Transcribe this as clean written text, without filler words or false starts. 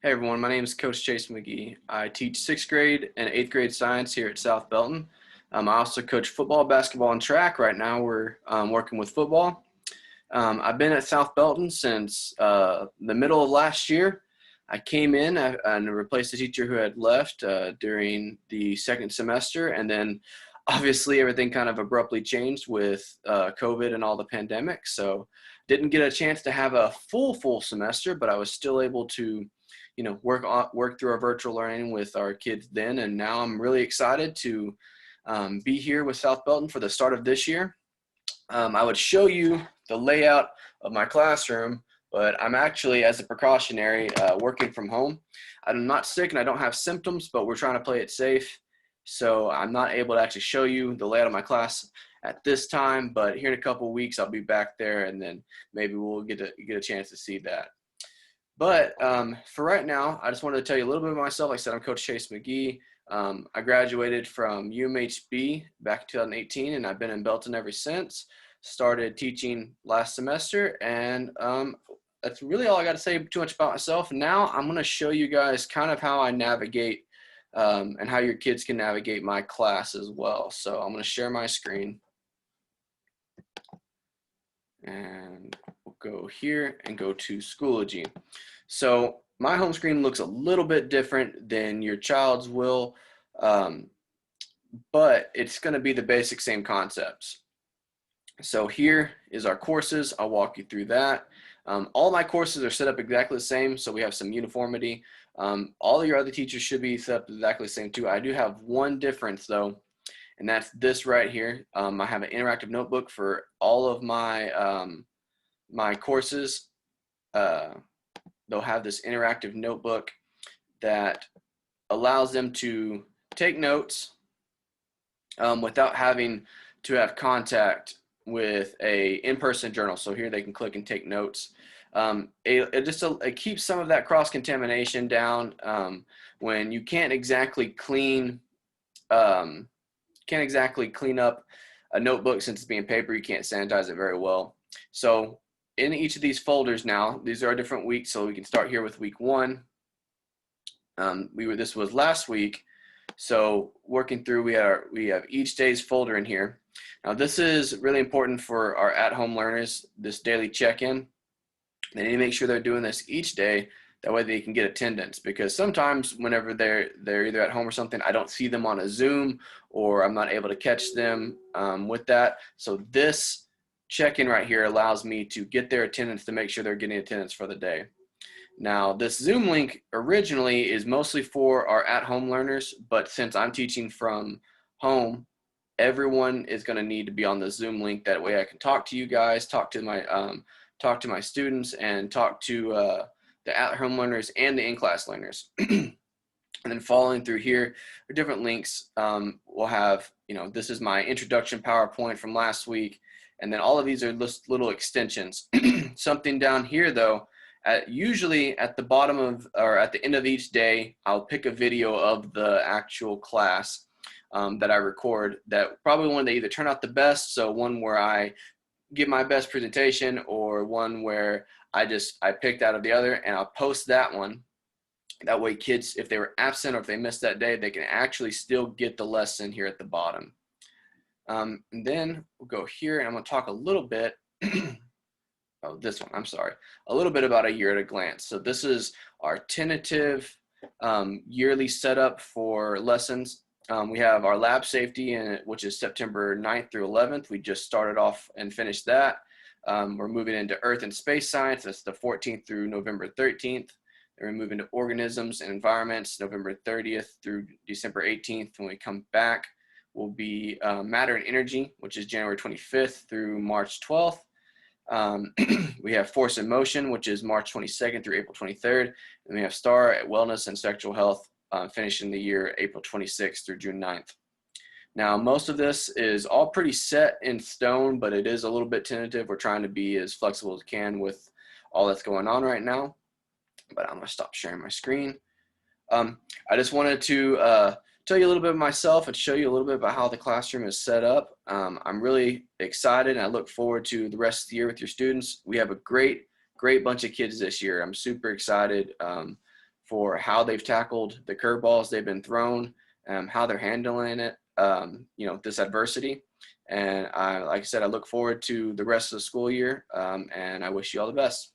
Hey everyone, my name is Coach Chase McGhee. I teach 6th grade and 8th grade science here at South Belton. I also coach football, basketball, and track. Right now we're working with football. I've been at South Belton since the middle of last year. I came in and replaced a teacher who had left during the second semester, and then obviously everything kind of abruptly changed with COVID and all the pandemic. So didn't get a chance to have a full semester, but I was still able to work through our virtual learning with our kids then. And now I'm really excited to be here with South Belton for the start of this year. I would show you the layout of my classroom, but I'm actually, as a precautionary, working from home. I'm not sick and I don't have symptoms, but we're trying to play it safe. So I'm not able to actually show you the layout of my class at this time, but here in a couple of weeks, I'll be back there and then maybe we'll get a chance to see that. But for right now, I just wanted to tell you a little bit about myself. Like I said, I'm Coach Chase McGhee. I graduated from UMHB back in 2018, and I've been in Belton ever since. Started teaching last semester, and that's really all I got to say too much about myself. Now I'm going to show you guys kind of how I navigate and how your kids can navigate my class as well. So I'm going to share my screen. And we'll go here and go to Schoology. So my home screen looks a little bit different than your child's will, but it's going to be the basic same concepts. So here is our courses. I'll walk you through that. All my courses are set up exactly the same, so we have some uniformity. All of your other teachers should be set up exactly the same too. I do have one difference though, and that's this right here. I have an interactive notebook for all of my my courses. They'll have this interactive notebook that allows them to take notes without having to have contact with a in-person journal. So here they can click and take notes. It keeps some of that cross-contamination down when you can't exactly clean up a notebook. Since it's being paper, you can't sanitize it very well. So in each of these folders now, these are different weeks, so we can start here with week 1. This was last week, so working through, we have each day's folder in here. Now this is really important for our at-home learners, this daily check-in. They need to make sure they're doing this each day. That way they can get attendance, because sometimes whenever they're either at home or something, I don't see them on a Zoom or I'm not able to catch them with that. So this check-in right here allows me to get their attendance to make sure they're getting attendance for the day. Now this Zoom link originally is mostly for our at-home learners, but since I'm teaching from home, everyone is going to need to be on the Zoom link. That way I can talk to you guys, talk to my students, and talk to the at-home learners and the in-class learners. And then following through here are different links. We'll have, this is my introduction PowerPoint from last week. And then all of these are just little extensions. Something down here though, usually at the bottom of, or at the end of each day, I'll pick a video of the actual class that I record, that probably one that either turn out the best. So one where I give my best presentation, or one where I picked out of the other, and I'll post that one. That way kids, if they were absent or if they missed that day, they can actually still get the lesson here at the bottom. And then we'll go here and I'm going to talk a little bit oh, this one, I'm sorry, a little bit about a year at a glance. So this is our tentative yearly setup for lessons. We have our lab safety, which is September 9th through 11th. We just started off and finished that. We're moving into Earth and Space Science. That's the 14th through November 13th. Then we move into Organisms and Environments, November 30th through December 18th. When we come back, will be Matter and Energy, which is January 25th through March 12th. We have Force and Motion, which is March 22nd through April 23rd. And we have Star, Wellness, and Sexual Health, finishing the year April 26th through June 9th. Now, most of this is all pretty set in stone, but it is a little bit tentative. We're trying to be as flexible as we can with all that's going on right now. But I'm going to stop sharing my screen. I just wanted to tell you a little bit of myself and show you a little bit about how the classroom is set up. I'm really excited, and I look forward to the rest of the year with your students. We have a great bunch of kids this year. I'm super excited for how they've tackled the curveballs they've been thrown, how they're handling it, this adversity. And like I said, I look forward to the rest of the school year, and I wish you all the best.